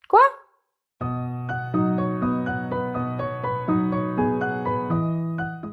Quoi?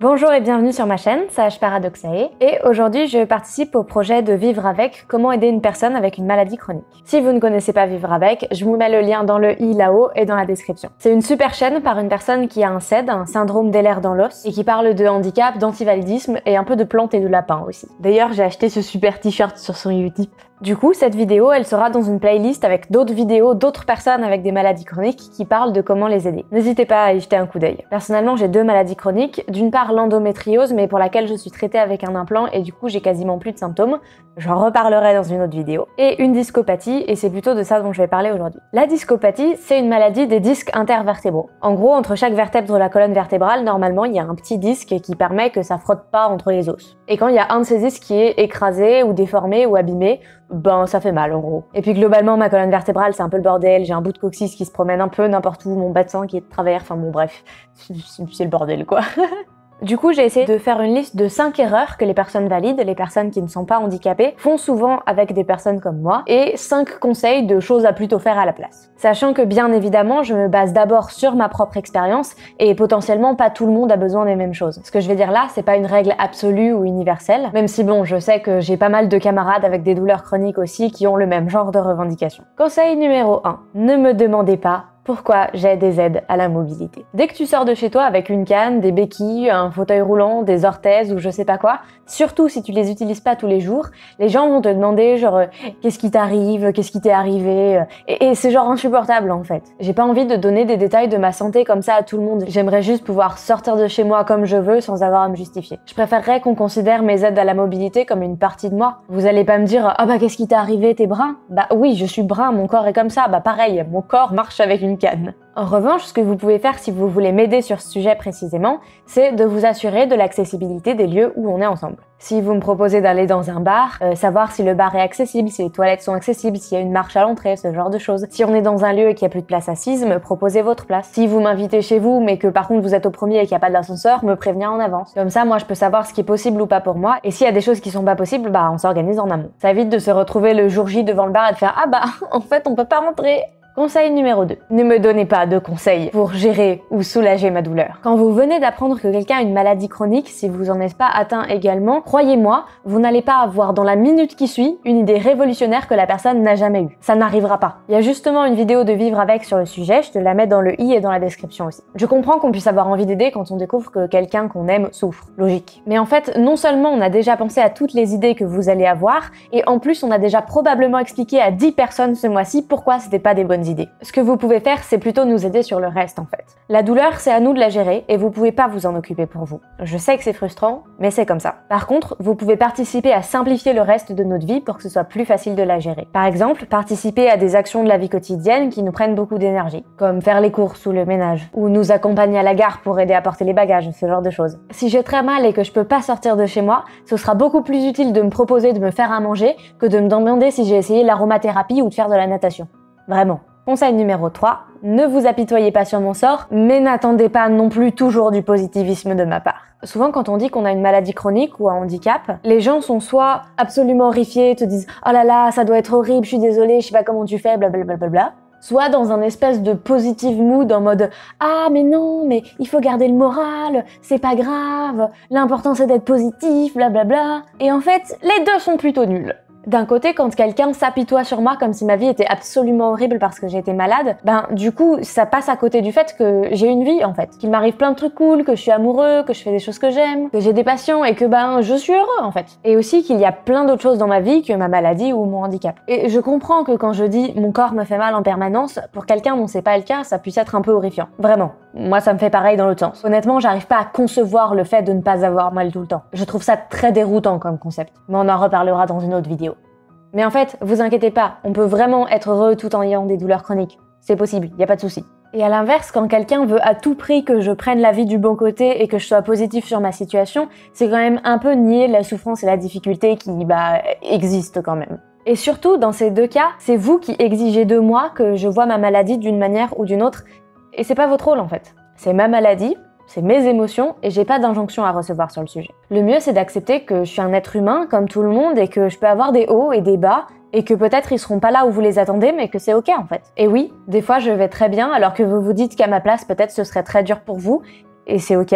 Bonjour et bienvenue sur ma chaîne, Sage Paradoxae, et aujourd'hui je participe au projet de Vivre avec, comment aider une personne avec une maladie chronique. Si vous ne connaissez pas Vivre avec, je vous mets le lien dans le i là-haut et dans la description. C'est une super chaîne par une personne qui a un SAID, un syndrome d'Ehlers dans l'os, et qui parle de handicap, d'antivalidisme et un peu de plantes et de lapins aussi. D'ailleurs j'ai acheté ce super t-shirt sur son Utip. Du coup, cette vidéo, elle sera dans une playlist avec d'autres vidéos d'autres personnes avec des maladies chroniques qui parlent de comment les aider. N'hésitez pas à y jeter un coup d'œil. Personnellement, j'ai 2 maladies chroniques. D'une part, l'endométriose, mais pour laquelle je suis traitée avec un implant et du coup, j'ai quasiment plus de symptômes. J'en reparlerai dans une autre vidéo. Et une discopathie, et c'est plutôt de ça dont je vais parler aujourd'hui. La discopathie, c'est une maladie des disques intervertébraux. En gros, entre chaque vertèbre de la colonne vertébrale, normalement, il y a un petit disque qui permet que ça frotte pas entre les os. Et quand il y a un de ces disques qui est écrasé ou déformé ou abîmé, ben ça fait mal en gros. Et puis globalement ma colonne vertébrale c'est un peu le bordel, j'ai un bout de coccyx qui se promène un peu n'importe où, mon bas de sang qui est de travers, enfin bon bref, c'est le bordel quoi. Du coup, j'ai essayé de faire une liste de 5 erreurs que les personnes valides, les personnes qui ne sont pas handicapées, font souvent avec des personnes comme moi, et 5 conseils de choses à plutôt faire à la place. Sachant que bien évidemment, je me base d'abord sur ma propre expérience, et potentiellement pas tout le monde a besoin des mêmes choses. Ce que je vais dire là, c'est pas une règle absolue ou universelle, même si bon, je sais que j'ai pas mal de camarades avec des douleurs chroniques aussi qui ont le même genre de revendications. Conseil numéro 1. Ne me demandez pas pourquoi j'ai des aides à la mobilité. Dès que tu sors de chez toi avec une canne, des béquilles, un fauteuil roulant, des orthèses ou je sais pas quoi, surtout si tu les utilises pas tous les jours, les gens vont te demander genre qu'est-ce qui t'arrive, qu'est-ce qui t'est arrivé, et c'est genre insupportable en fait. J'ai pas envie de donner des détails de ma santé comme ça à tout le monde. J'aimerais juste pouvoir sortir de chez moi comme je veux sans avoir à me justifier. Je préférerais qu'on considère mes aides à la mobilité comme une partie de moi. Vous allez pas me dire ah bah qu'est-ce qui t'est arrivé, t'es brun? Bah oui, je suis brun, mon corps est comme ça. Bah pareil, mon corps marche avec une canne. En revanche, ce que vous pouvez faire si vous voulez m'aider sur ce sujet précisément, c'est de vous assurer de l'accessibilité des lieux où on est ensemble. Si vous me proposez d'aller dans un bar, savoir si le bar est accessible, si les toilettes sont accessibles, s'il y a une marche à l'entrée, ce genre de choses. Si on est dans un lieu et qu'il n'y a plus de place assise, me proposez votre place. Si vous m'invitez chez vous, mais que par contre vous êtes au premier et qu'il n'y a pas d'ascenseur, me prévenir en avance. Comme ça, moi je peux savoir ce qui est possible ou pas pour moi, et s'il y a des choses qui sont pas possibles, bah on s'organise en amont. Ça évite de se retrouver le jour J devant le bar et de faire « Ah bah, en fait on peut pas rentrer !» Conseil numéro 2. Ne me donnez pas de conseils pour gérer ou soulager ma douleur. Quand vous venez d'apprendre que quelqu'un a une maladie chronique, si vous en êtes pas atteint également, croyez-moi, vous n'allez pas avoir dans la minute qui suit une idée révolutionnaire que la personne n'a jamais eue. Ça n'arrivera pas. Il y a justement une vidéo de Vivre avec sur le sujet, je te la mets dans le i et dans la description aussi. Je comprends qu'on puisse avoir envie d'aider quand on découvre que quelqu'un qu'on aime souffre. Logique. Mais en fait, non seulement on a déjà pensé à toutes les idées que vous allez avoir, et en plus on a déjà probablement expliqué à 10 personnes ce mois-ci pourquoi c'était pas des bonnes idées. Ce que vous pouvez faire, c'est plutôt nous aider sur le reste en fait. La douleur, c'est à nous de la gérer et vous pouvez pas vous en occuper pour vous. Je sais que c'est frustrant, mais c'est comme ça. Par contre, vous pouvez participer à simplifier le reste de notre vie pour que ce soit plus facile de la gérer. Par exemple, participer à des actions de la vie quotidienne qui nous prennent beaucoup d'énergie, comme faire les courses ou le ménage, ou nous accompagner à la gare pour aider à porter les bagages, ce genre de choses. Si j'ai très mal et que je peux pas sortir de chez moi, ce sera beaucoup plus utile de me proposer de me faire à manger que de me demander si j'ai essayé l'aromathérapie ou de faire de la natation. Vraiment. Conseil numéro 3, ne vous apitoyez pas sur mon sort, mais n'attendez pas non plus toujours du positivisme de ma part. Souvent quand on dit qu'on a une maladie chronique ou un handicap, les gens sont soit absolument horrifiés, te disent « Oh là là, ça doit être horrible, je suis désolée, je sais pas comment tu fais, blablabla », soit dans un espèce de positive mood en mode « Ah mais non, mais il faut garder le moral, c'est pas grave, l'important c'est d'être positif, blablabla ». Et en fait, les deux sont plutôt nuls. D'un côté, quand quelqu'un s'apitoie sur moi comme si ma vie était absolument horrible parce que j'étais malade, ben du coup, ça passe à côté du fait que j'ai une vie en fait, qu'il m'arrive plein de trucs cool, que je suis amoureux, que je fais des choses que j'aime, que j'ai des passions et que ben je suis heureux en fait. Et aussi qu'il y a plein d'autres choses dans ma vie que ma maladie ou mon handicap. Et je comprends que quand je dis mon corps me fait mal en permanence, pour quelqu'un dont c'est pas le cas, ça puisse être un peu horrifiant. Vraiment. Moi, ça me fait pareil dans l'autre sens. Honnêtement, j'arrive pas à concevoir le fait de ne pas avoir mal tout le temps. Je trouve ça très déroutant comme concept. Mais on en reparlera dans une autre vidéo. Mais en fait, vous inquiétez pas, on peut vraiment être heureux tout en ayant des douleurs chroniques. C'est possible, y a pas de souci. Et à l'inverse, quand quelqu'un veut à tout prix que je prenne la vie du bon côté et que je sois positif sur ma situation, c'est quand même un peu nier la souffrance et la difficulté qui, existent quand même. Et surtout, dans ces deux cas, c'est vous qui exigez de moi que je vois ma maladie d'une manière ou d'une autre, et c'est pas votre rôle en fait. C'est ma maladie, c'est mes émotions et j'ai pas d'injonction à recevoir sur le sujet. Le mieux c'est d'accepter que je suis un être humain comme tout le monde et que je peux avoir des hauts et des bas et que peut-être ils seront pas là où vous les attendez, mais que c'est ok en fait. Et oui, des fois je vais très bien alors que vous vous dites qu'à ma place peut-être ce serait très dur pour vous, et c'est ok.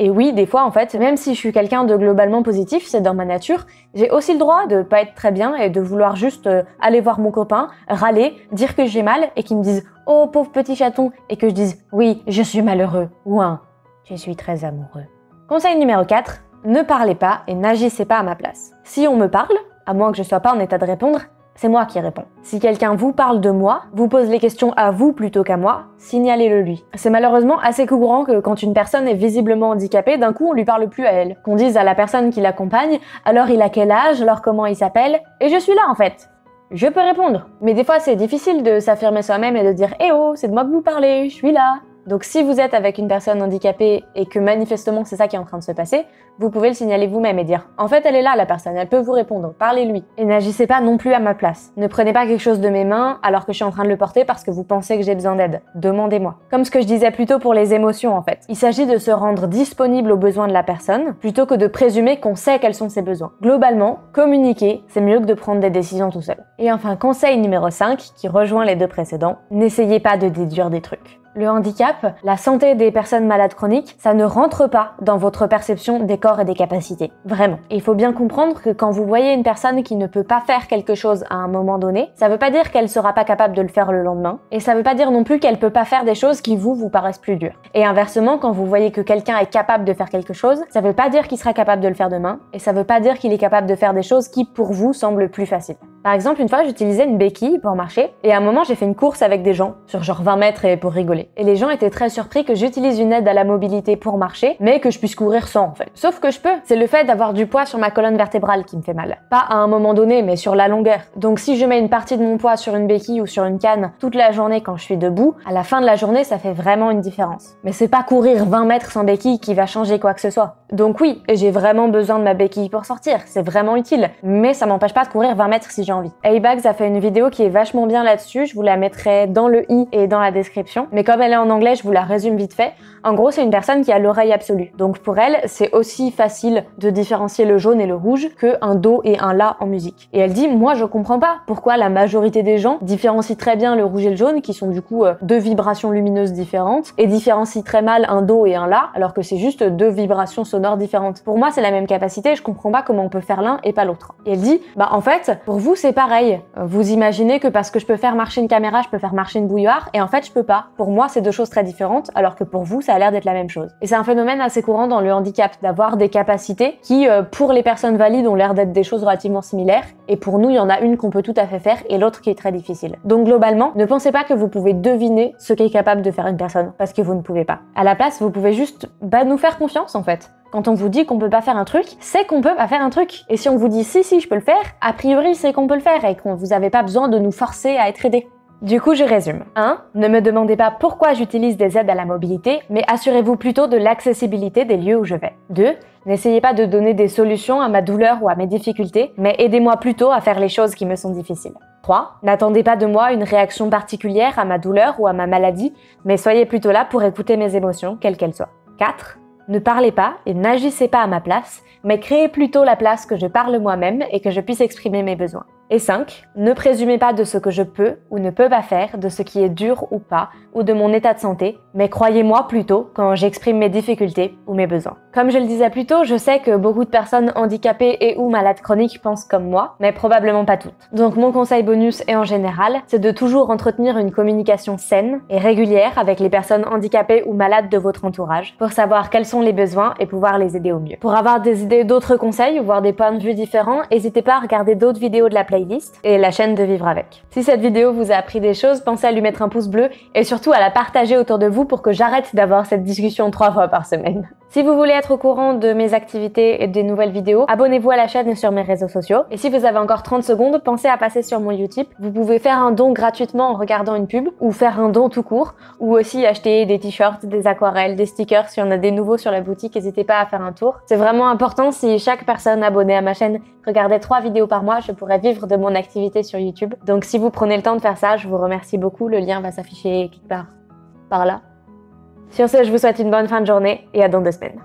Et oui, des fois, en fait, même si je suis quelqu'un de globalement positif, c'est dans ma nature, j'ai aussi le droit de pas être très bien et de vouloir juste aller voir mon copain, râler, dire que j'ai mal et qu'il me dise « Oh, pauvre petit chaton » et que je dise « Oui, je suis malheureux » ou un « Je suis très amoureux ». Conseil numéro 4, ne parlez pas et n'agissez pas à ma place. Si on me parle, à moins que je sois pas en état de répondre, c'est moi qui réponds. Si quelqu'un vous parle de moi, vous pose les questions à vous plutôt qu'à moi, signalez-le lui. C'est malheureusement assez courant que quand une personne est visiblement handicapée, d'un coup on lui parle plus à elle. Qu'on dise à la personne qui l'accompagne, alors il a quel âge, alors comment il s'appelle, et je suis là en fait. Je peux répondre. Mais des fois c'est difficile de s'affirmer soi-même et de dire « Eh oh, c'est de moi que vous parlez, je suis là ». Donc si vous êtes avec une personne handicapée et que manifestement c'est ça qui est en train de se passer, vous pouvez le signaler vous-même et dire « En fait, elle est là la personne, elle peut vous répondre, parlez-lui ». Et n'agissez pas non plus à ma place. Ne prenez pas quelque chose de mes mains alors que je suis en train de le porter parce que vous pensez que j'ai besoin d'aide. Demandez-moi. Comme ce que je disais plus tôt pour les émotions en fait. Il s'agit de se rendre disponible aux besoins de la personne plutôt que de présumer qu'on sait quels sont ses besoins. Globalement, communiquer, c'est mieux que de prendre des décisions tout seul. Et enfin, conseil numéro 5, qui rejoint les deux précédents, n'essayez pas de déduire des trucs. Le handicap, la santé des personnes malades chroniques, ça ne rentre pas dans votre perception des corps et des capacités. Vraiment. Et il faut bien comprendre que quand vous voyez une personne qui ne peut pas faire quelque chose à un moment donné, ça veut pas dire qu'elle sera pas capable de le faire le lendemain. Et ça veut pas dire non plus qu'elle peut pas faire des choses qui vous paraissent plus dures. Et inversement, quand vous voyez que quelqu'un est capable de faire quelque chose, ça veut pas dire qu'il sera capable de le faire demain. Et ça veut pas dire qu'il est capable de faire des choses qui, pour vous, semblent plus faciles. Par exemple, une fois, j'utilisais une béquille pour marcher et à un moment, j'ai fait une course avec des gens sur genre 20 mètres et pour rigoler. Et les gens étaient très surpris que j'utilise une aide à la mobilité pour marcher, mais que je puisse courir sans en fait. Sauf que je peux. C'est le fait d'avoir du poids sur ma colonne vertébrale qui me fait mal. Pas à un moment donné, mais sur la longueur. Donc si je mets une partie de mon poids sur une béquille ou sur une canne toute la journée quand je suis debout, à la fin de la journée, ça fait vraiment une différence. Mais c'est pas courir 20 mètres sans béquille qui va changer quoi que ce soit. Donc oui, j'ai vraiment besoin de ma béquille pour sortir. C'est vraiment utile. Mais ça m'empêche pas de courir 20 mètres si j'ai envie. A-Bags a fait une vidéo qui est vachement bien là-dessus. Je vous la mettrai dans le i et dans la description. Mais comme elle est en anglais, je vous la résume vite fait. En gros, c'est une personne qui a l'oreille absolue. Donc pour elle, c'est aussi facile de différencier le jaune et le rouge que un do et un la en musique. Et elle dit, moi je comprends pas pourquoi la majorité des gens différencient très bien le rouge et le jaune, qui sont du coup deux vibrations lumineuses différentes, et différencient très mal un do et un la, alors que c'est juste deux vibrations sonores différentes. Pour moi, c'est la même capacité, je comprends pas comment on peut faire l'un et pas l'autre. Et elle dit, bah en fait, pour vous c'est pareil. Vous imaginez que parce que je peux faire marcher une caméra, je peux faire marcher une bouilloire, et en fait je peux pas. Pour moi, c'est deux choses très différentes, alors que pour vous, ça a l'air d'être la même chose. Et c'est un phénomène assez courant dans le handicap, d'avoir des capacités qui, pour les personnes valides, ont l'air d'être des choses relativement similaires, et pour nous, il y en a une qu'on peut tout à fait faire, et l'autre qui est très difficile. Donc globalement, ne pensez pas que vous pouvez deviner ce qu'est capable de faire une personne, parce que vous ne pouvez pas. À la place, vous pouvez juste, nous faire confiance en fait. Quand on vous dit qu'on peut pas faire un truc, c'est qu'on peut pas faire un truc. Et si on vous dit si, je peux le faire, a priori, c'est qu'on peut le faire et qu'on vous avez pas besoin de nous forcer à être aidés. Du coup, je résume. 1. Ne me demandez pas pourquoi j'utilise des aides à la mobilité, mais assurez-vous plutôt de l'accessibilité des lieux où je vais. 2. N'essayez pas de donner des solutions à ma douleur ou à mes difficultés, mais aidez-moi plutôt à faire les choses qui me sont difficiles. 3. N'attendez pas de moi une réaction particulière à ma douleur ou à ma maladie, mais soyez plutôt là pour écouter mes émotions, quelles qu'elles soient. 4. Ne parlez pas et n'agissez pas à ma place, mais créez plutôt la place que je parle moi-même et que je puisse exprimer mes besoins. Et 5. Ne présumez pas de ce que je peux ou ne peux pas faire, de ce qui est dur ou pas, ou de mon état de santé, mais croyez-moi plutôt quand j'exprime mes difficultés ou mes besoins. Comme je le disais plus tôt, je sais que beaucoup de personnes handicapées et ou malades chroniques pensent comme moi, mais probablement pas toutes. Donc mon conseil bonus et en général, c'est de toujours entretenir une communication saine et régulière avec les personnes handicapées ou malades de votre entourage, pour savoir quels sont les besoins et pouvoir les aider au mieux. Pour avoir des idées d'autres conseils ou voir des points de vue différents, n'hésitez pas à regarder d'autres vidéos de la playlist et la chaîne de Vivre Avec. Si cette vidéo vous a appris des choses, pensez à lui mettre un pouce bleu et surtout à la partager autour de vous pour que j'arrête d'avoir cette discussion 3 fois par semaine. Si vous voulez être au courant de mes activités et des nouvelles vidéos, abonnez-vous à la chaîne et sur mes réseaux sociaux. Et si vous avez encore 30 secondes, pensez à passer sur mon Utip. Vous pouvez faire un don gratuitement en regardant une pub, ou faire un don tout court, ou aussi acheter des t-shirts, des aquarelles, des stickers. Si on a des nouveaux sur la boutique, n'hésitez pas à faire un tour. C'est vraiment important. Si chaque personne abonnée à ma chaîne regardait 3 vidéos par mois, je pourrais vivre de mon activité sur YouTube. Donc si vous prenez le temps de faire ça, je vous remercie beaucoup. Le lien va s'afficher quelque part par là. Sur ce, je vous souhaite une bonne fin de journée et à dans 2 semaines.